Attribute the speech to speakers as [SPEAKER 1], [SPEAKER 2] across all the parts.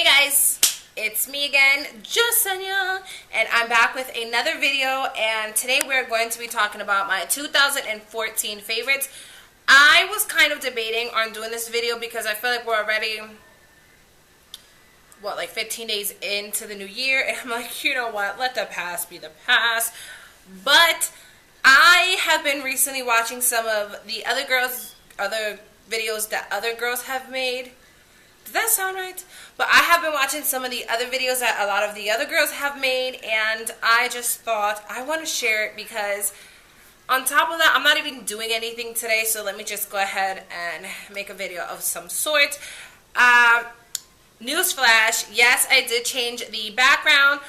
[SPEAKER 1] Hey guys, it's me again, Jessenia, and I'm back with another video, and today we're going to be talking about my 2014 favorites. I was kind of debating on doing this video because I feel like we're already, like 15 days into the new year, and I'm like, you know what, let the past be the past. But I have been recently watching some of the other videos that other girls have made. Does that sound right? But I have been watching some of the other videos that a lot of the other girls have made, and I just thought I want to share it because on top of that, I'm not even doing anything today, so let me just go ahead and make a video of some sort. Newsflash, yes, I did change the background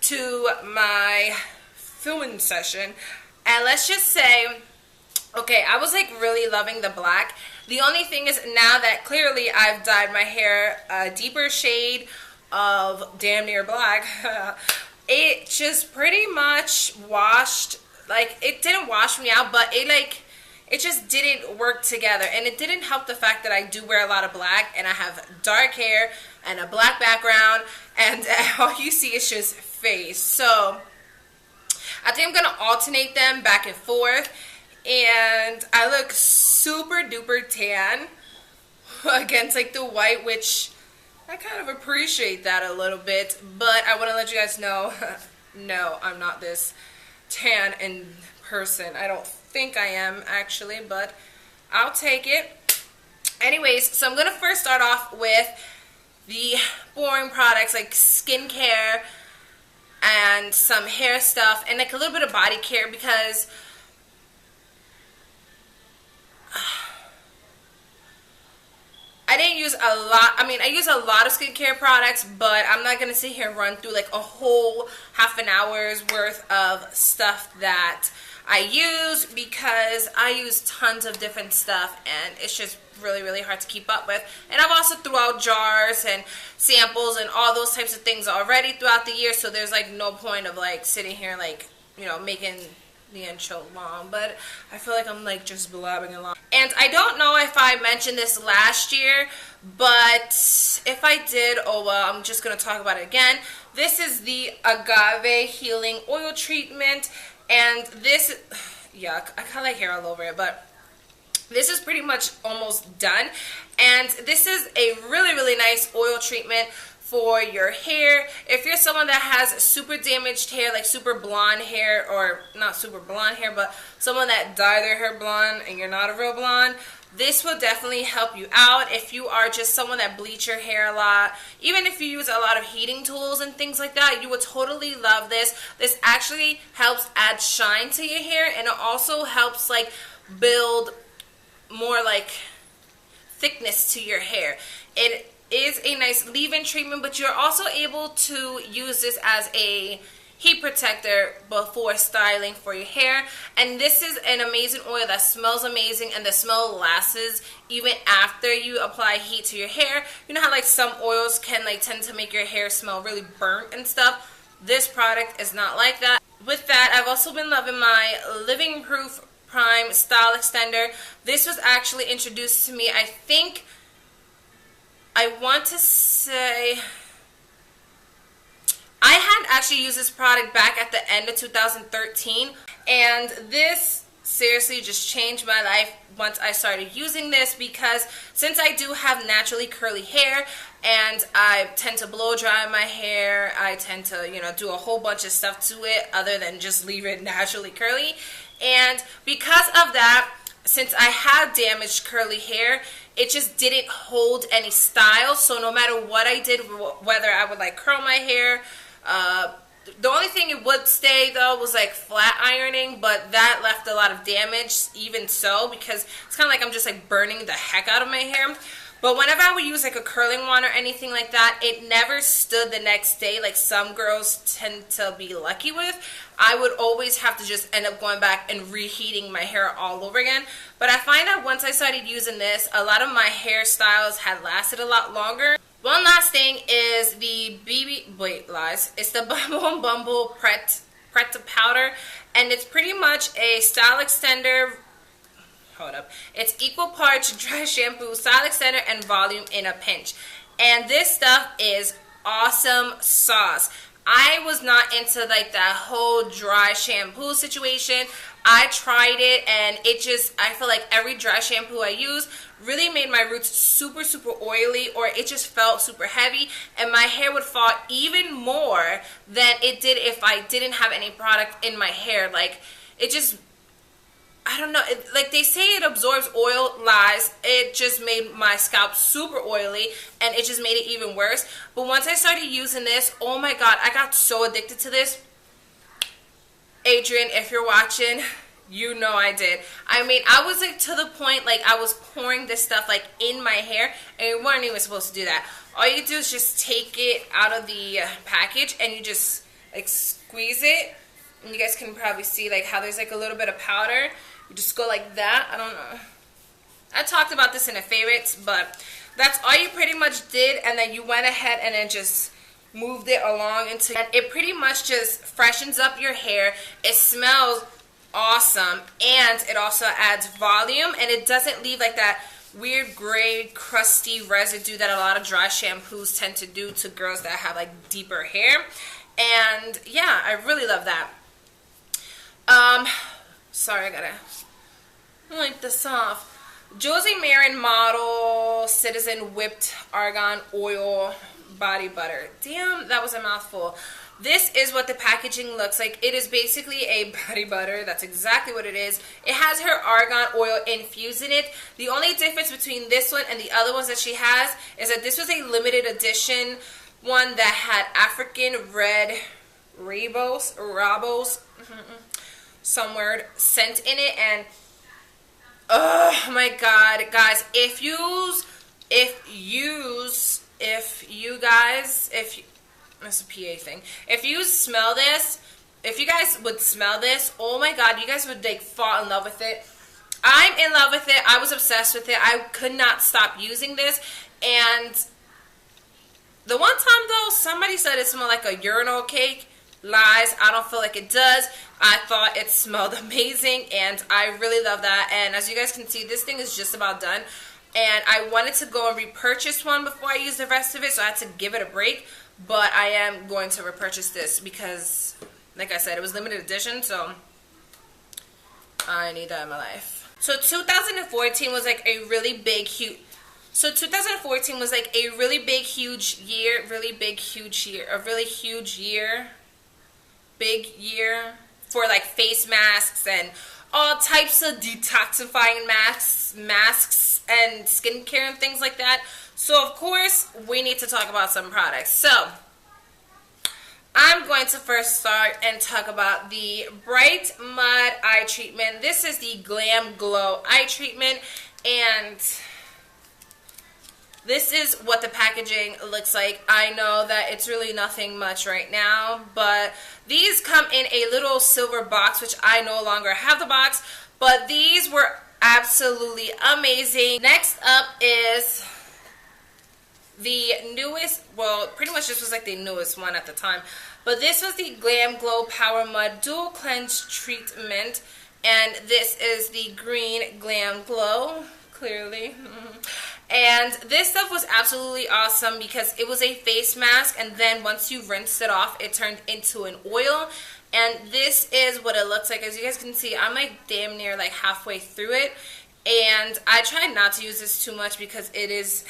[SPEAKER 1] to my filming session, and let's just say, okay, I was like really loving the black. The only thing is now that clearly I've dyed my hair a deeper shade of damn near black, it just pretty much washed, like it didn't wash me out, but it just didn't work together, and it didn't help the fact that I do wear a lot of black and I have dark hair and a black background, and all you see is just face. So I think I'm gonna alternate them back and forth, and I look super duper tan against like the white, which I kind of appreciate that a little bit, but I want to let you guys know, no, I'm not this tan in person. I don't think I am actually, but I'll take it. Anyways, so I'm gonna first start off with the boring products like skincare and some hair stuff and like a little bit of body care, because I didn't use a lot. I mean, I use a lot of skincare products, but I'm not going to sit here and run through like a whole half an hour's worth of stuff that I use, because I use tons of different stuff and it's just really, really hard to keep up with. And I've also threw out jars and samples and all those types of things already throughout the year, so there's like no point of like sitting here like, you know, making the intro long, but I feel like I'm like just blabbing along. And I don't know if I mentioned this last year, but if I did, oh well, I'm just going to talk about it again. This is the Agave Healing Oil Treatment, and this, yuck, I kind of like hair all over it, but this is pretty much almost done. And this is a really, really nice oil treatment for your hair. If you're someone that has super damaged hair, like super blonde hair, or not super blonde hair, but someone that dyed their hair blonde and you're not a real blonde, this will definitely help you out. If you are just someone that bleach your hair a lot, even if you use a lot of heating tools and things like that, you would totally love this. This actually helps add shine to your hair, and it also helps like build more like thickness to your hair. It is a nice leave-in treatment, but you're also able to use this as a heat protector before styling for your hair. And this is an amazing oil that smells amazing, and the smell lasts even after you apply heat to your hair. You know how like some oils can like tend to make your hair smell really burnt and stuff? This product is not like that. With that, I've also been loving my Living Proof Prime Style Extender. This was actually introduced to me, I think, I want to say, I had actually used this product back at the end of 2013, and this seriously just changed my life once I started using this, because since I do have naturally curly hair and I tend to blow dry my hair, I tend to, you know, do a whole bunch of stuff to it other than just leave it naturally curly. And because of that, since I have damaged curly hair, it just didn't hold any style. So no matter what I did, whether I would like curl my hair, the only thing it would stay though was like flat ironing, but that left a lot of damage even so, because it's kind of like I'm just like burning the heck out of my hair. But whenever I would use like a curling wand or anything like that, it never stood the next day like some girls tend to be lucky with. I would always have to just end up going back and reheating my hair all over again. But I find that once I started using this, a lot of my hairstyles had lasted a lot longer. One last thing is the it's the Bumble Pret powder, and it's pretty much a style extender Hold up. It's equal parts dry shampoo, style extender, and volume in a pinch. And this stuff is awesome sauce. I was not into like that whole dry shampoo situation. I tried it and it just, I feel like every dry shampoo I use really made my roots super, super oily, or it just felt super heavy, and my hair would fall even more than it did if I didn't have any product in my hair. Like, it just, I don't know, like they say it absorbs oil, lies. It just made my scalp super oily, and it just made it even worse. But once I started using this, oh my god, I got so addicted to this. Adrian, if you're watching, you know I did. I mean, I was like to the point, like I was pouring this stuff like in my hair, and you weren't even supposed to do that. All you do is just take it out of the package, and you just like squeeze it, and you guys can probably see like how there's like a little bit of powder. You just go like that. I don't know. I talked about this in a favorites, but that's all you pretty much did, and then you went ahead and then just moved it along into, and it pretty much just freshens up your hair. It smells awesome, and it also adds volume, and it doesn't leave like that weird gray crusty residue that a lot of dry shampoos tend to do to girls that have like deeper hair. And yeah, I really love that. Sorry, I gotta wipe this off. Josie Maran Model Citizen Whipped Argan Oil Body Butter. Damn, that was a mouthful. This is what the packaging looks like. It is basically a body butter. That's exactly what it is. It has her argan oil infused in it. The only difference between this one and the other ones that she has is that this was a limited edition one that had African red rabos, some word, scent in it. And oh my god, guys, if that's a PA thing. If you smell this, if you guys would smell this, oh my god, you guys would like fall in love with it. I'm in love with it. I was obsessed with it. I could not stop using this. And the one time though, somebody said it smelled like a urinal cake. Lies. I don't feel like it does. I thought it smelled amazing, and I really love that. And as you guys can see, this thing is just about done. And I wanted to go and repurchase one before I use the rest of it, so I had to give it a break. But I am going to repurchase this because, like I said, it was limited edition, so I need that in my life. So 2014 was like a really big, huge... So 2014 was like a really big, huge year. Really big, huge year. A really huge year. Big year for like face masks and all types of detoxifying masks and skincare and things like that. So of course we need to talk about some products. So I'm going to first start and talk about the Bright Mud Eye Treatment. This is the Glam Glow Eye Treatment, and this is what the packaging looks like. I know that it's really nothing much right now, but these come in a little silver box, which I no longer have the box, but these were absolutely amazing. Next up is the newest, well, pretty much this was like the newest one at the time, but this was the Glam Glow Power Mud Dual Cleanse Treatment, and this is the green Glam Glow, clearly. And this stuff was absolutely awesome because it was a face mask, and then once you rinsed it off, it turned into an oil. And this is what it looks like. As you guys can see, I'm like damn near like halfway through it, and I try not to use this too much because it is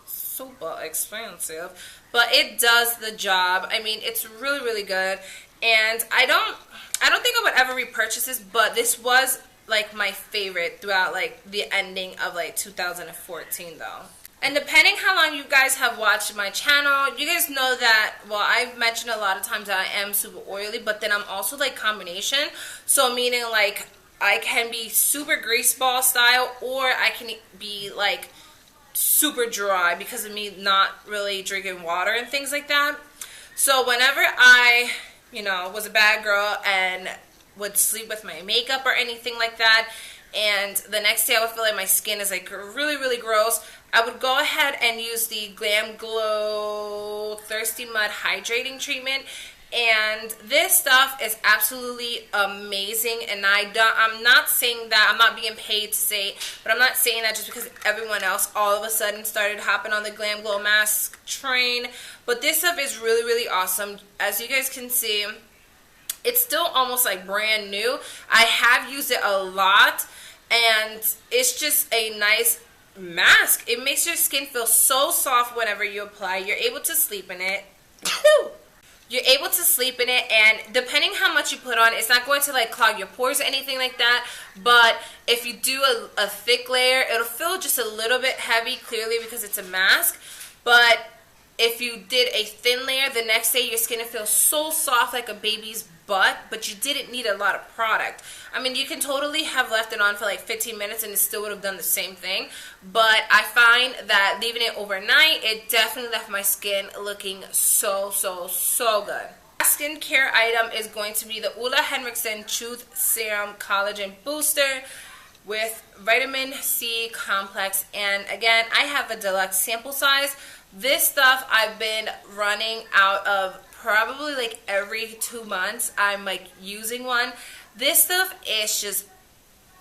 [SPEAKER 1] super expensive, but it does the job. I mean, it's really, really good, and I don't think I would ever repurchase this, but this was like my favorite throughout like the ending of like 2014 though. And depending how long you guys have watched my channel, you guys know that, well, I've mentioned a lot of times that I am super oily, but then I'm also like combination. So meaning like I can be super grease ball style, or I can be like super dry because of me not really drinking water and things like that. So whenever I, you know, was a bad girl and would sleep with my makeup or anything like that, and the next day I would feel like my skin is like really, really gross, I would go ahead and use the Glam Glow Thirsty Mud Hydrating Treatment. And this stuff is absolutely amazing, and I'm not saying that, I'm not being paid to say, but I'm not saying that just because everyone else all of a sudden started hopping on the Glam Glow mask train. But this stuff is really, really awesome. As you guys can see, it's still almost like brand new. I have used it a lot, and it's just a nice mask. It makes your skin feel so soft whenever you apply. You're able to sleep in it. You're able to sleep in it, and depending how much you put on, it's not going to like clog your pores or anything like that. But if you do a thick layer, it'll feel just a little bit heavy, clearly because it's a mask. But if you did a thin layer, the next day your skin will feel so soft like a baby's butt, but you didn't need a lot of product. I mean, you can totally have left it on for like 15 minutes and it still would have done the same thing. But I find that leaving it overnight, it definitely left my skin looking so, so, so good. Last skincare item is going to be the Ulla Henriksen Truth Serum Collagen Booster with vitamin C complex. And again, I have a deluxe sample size. This stuff I've been running out of probably like every 2 months. I'm like using one. This stuff is just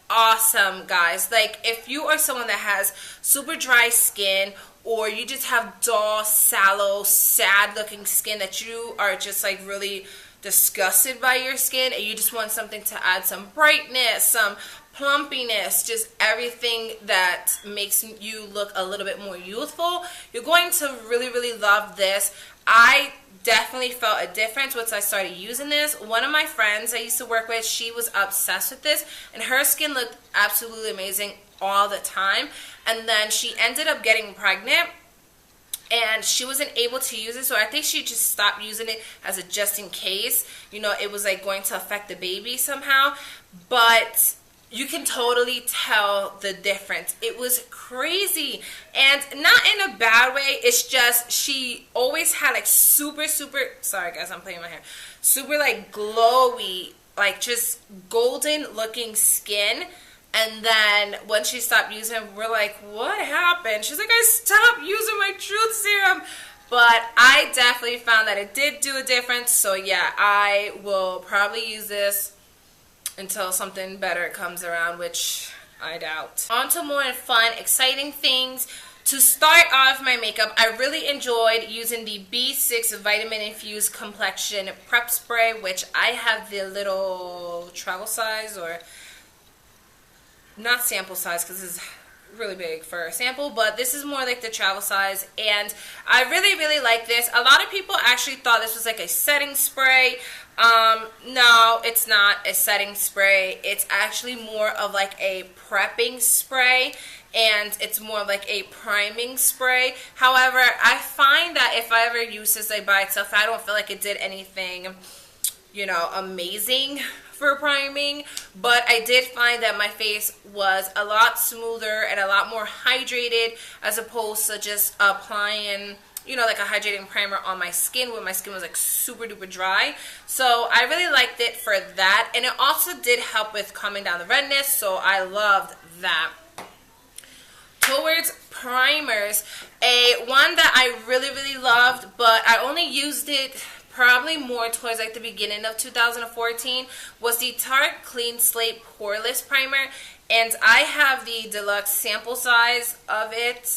[SPEAKER 1] awesome, guys. Like, if you are someone that has super dry skin, or you just have dull, sallow, sad looking skin, that you are just like really disgusted by your skin and you just want something to add some brightness, some plumpiness, just everything that makes you look a little bit more youthful, you're going to really, really love this. I definitely felt a difference once I started using this. One of my friends I used to work with, she was obsessed with this, and her skin looked absolutely amazing all the time. And then she ended up getting pregnant, and she wasn't able to use it, so I think she just stopped using it as a just in case, you know, it was like going to affect the baby somehow. But you can totally tell the difference. It was crazy, and not in a bad way. It's just she always had like super, sorry guys, I'm playing my hair, super like glowy, like just golden looking skin. And then when she stopped using it, we're like, what happened? She's like, I stopped using my Truth Serum. But I definitely found that it did do a difference. So yeah, I will probably use this until something better comes around, which I doubt. On to more fun, exciting things. To start off my makeup, I really enjoyed using the B6 Vitamin Infused Complexion Prep Spray, which I have the little travel size, or not sample size because this is really big for a sample, but this is more like the travel size, and I really, really like this. A lot of people actually thought this was like a setting spray. No, it's not a setting spray. It's actually more of like a prepping spray, and it's more like a priming spray. However, I find that if I ever use this like by itself, I don't feel like it did anything, you know, amazing for priming. But I did find that my face was a lot smoother and a lot more hydrated, as opposed to just applying, you know, like a hydrating primer on my skin when my skin was like super duper dry. So I really liked it for that, and it also did help with calming down the redness, so I loved that. Towards primers, one that I really, really loved, but I only used it probably more towards like the beginning of 2014, was the Tarte Clean Slate Poreless Primer, and I have the deluxe sample size of it.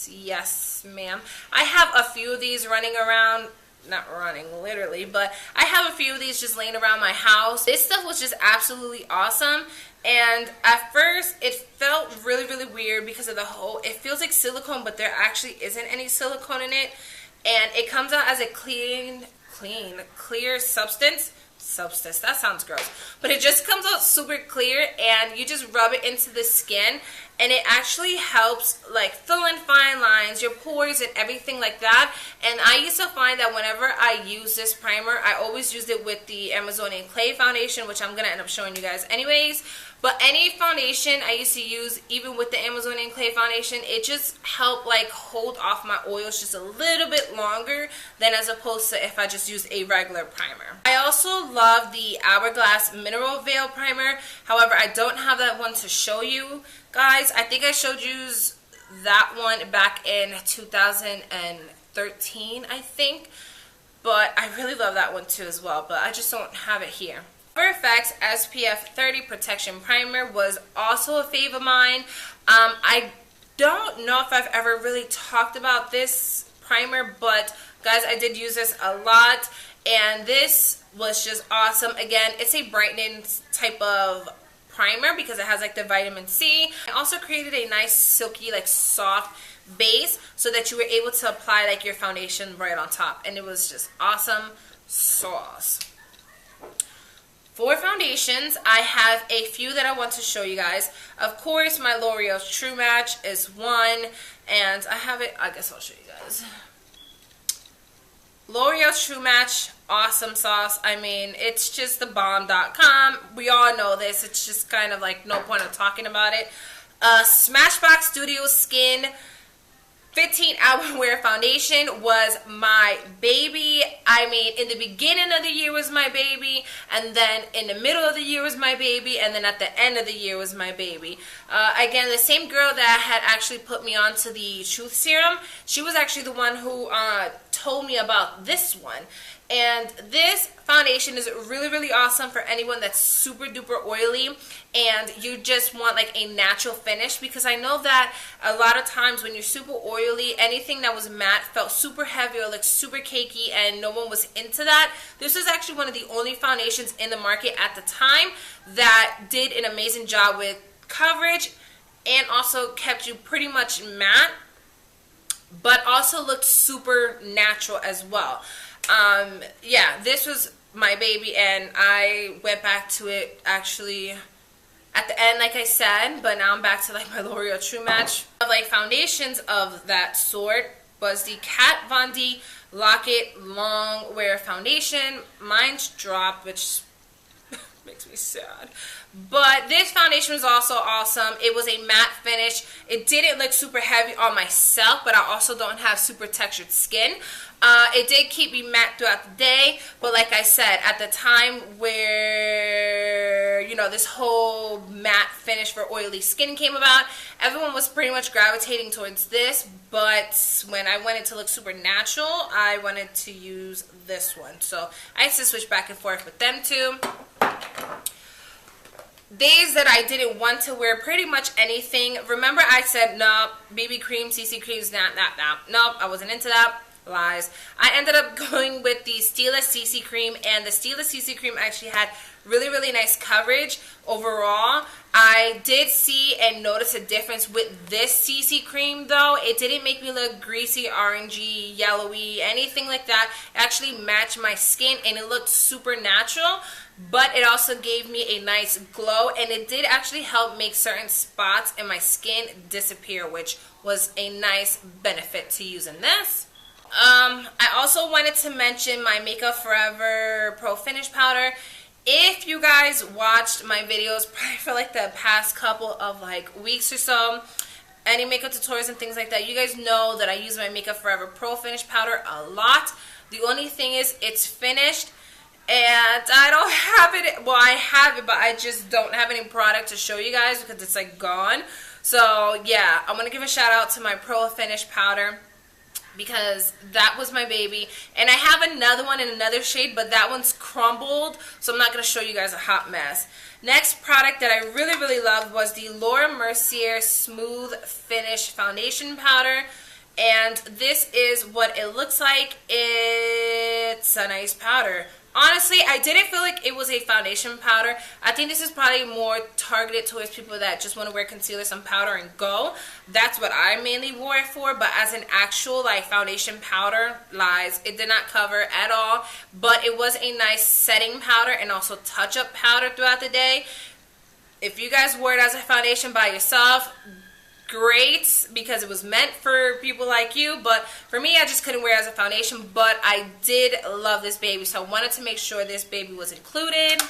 [SPEAKER 1] Yes, ma'am. I have a few of these running around, not running literally, but I have a few of these just laying around my house. This stuff was just absolutely awesome. And at first it felt really, really weird because of the whole, it feels like silicone, but there actually isn't any silicone in it, and it comes out as a clear substance, that sounds gross, but it just comes out super clear, and you just rub it into the skin, and it actually helps like fill in fine lines, your pores, and everything like that. And I used to find that whenever I use this primer, I always used it with the Amazonian Clay foundation, which I'm gonna end up showing you guys anyways. But any foundation I used to use, even with the Amazonian Clay foundation, it just helped like hold off my oils just a little bit longer than as opposed to if I just used a regular primer. I also love the Hourglass Mineral Veil Primer. However, I don't have that one to show you guys. I think I showed you that one back in 2013, I think. but I really love that one too as well, but I just don't have it here. Cover FX SPF 30 Protection Primer was also a fave of mine. I don't know if I've ever really talked about this primer, but guys, I did use this a lot, and this was just awesome. Again, it's a brightening type of primer because it has like the vitamin C. I also created a nice silky, like soft base so that you were able to apply like your foundation right on top, and it was just awesome sauce. For foundations, I have a few that I want to show you guys. Of course, my L'Oreal's True Match is one, and I have it, I guess I'll show you guys. L'Oreal's True Match, awesome sauce. I mean, it's just the bomb.com. We all know this. It's just kind of like no point of talking about it. Smashbox Studio Skin 15-hour wear foundation was my baby. I mean, in the beginning of the year was my baby, and then in the middle of the year was my baby, and then at the end of the year was my baby. Again, the same girl that had actually put me onto the Truth Serum, she was actually the one who told me about this one. And this foundation is really, really awesome for anyone that's super duper oily and you just want like a natural finish, because I know that a lot of times when you're super oily, anything that was matte felt super heavy or like super cakey, and no one was into that. This is actually one of the only foundations in the market at the time that did an amazing job with coverage and also kept you pretty much matte, but also looked super natural as well. Yeah, this was my baby, and I went back to it actually at the end, like I said, but now I'm back to like my L'Oreal True Match. Like foundations of that sort was the Kat Von D Lock-It Long Wear Foundation. Mine's dropped, which makes me sad. But this foundation was also awesome. It was a matte finish. It didn't look super heavy on myself, but I also don't have super textured skin. It did keep me matte throughout the day, but like I said, at the time where, you know, this whole matte finish for oily skin came about, everyone was pretty much gravitating towards this, but when I wanted to look super natural, I wanted to use this one. So I used to switch back and forth with them two. Days that I didn't want to wear pretty much anything. Remember I said, no, BB cream, CC creams, nope, I wasn't into that. Lies. I ended up going with the Stila CC cream, and the Stila CC cream actually had really, really nice coverage overall. I did see and notice a difference with this CC cream though. It didn't make me look greasy, orangey, yellowy, anything like that. It actually matched my skin and it looked super natural, but it also gave me a nice glow, and it did actually help make certain spots in my skin disappear, which was a nice benefit to using this. I also wanted to mention my Makeup Forever Pro Finish Powder. If you guys watched my videos probably for like the past couple of like weeks or so, any makeup tutorials and things like that, you guys know that I use my Makeup Forever Pro Finish Powder a lot. The only thing is it's finished, and I don't have it. Well, I have it, but I just don't have any product to show you guys because it's like gone. So yeah, I'm gonna give a shout out to my Pro Finish Powder, because that was my baby. And I have another one in another shade, but that one's crumbled, so I'm not going to show you guys a hot mess. Next product that I really, really loved was the Laura Mercier Smooth Finish Foundation Powder. And this is what it looks like. It's a nice powder. Honestly, I didn't feel like it was a foundation powder. I think this is probably more targeted towards people that just want to wear concealer, some powder, and go. That's what I mainly wore it for. But as an actual like foundation powder, lies, it did not cover at all. But it was a nice setting powder and also touch-up powder throughout the day. If you guys wore it as a foundation by yourself, great, because it was meant for people like you, but for me, I just couldn't wear it as a foundation. But I did love this baby, so I wanted to make sure this baby was included.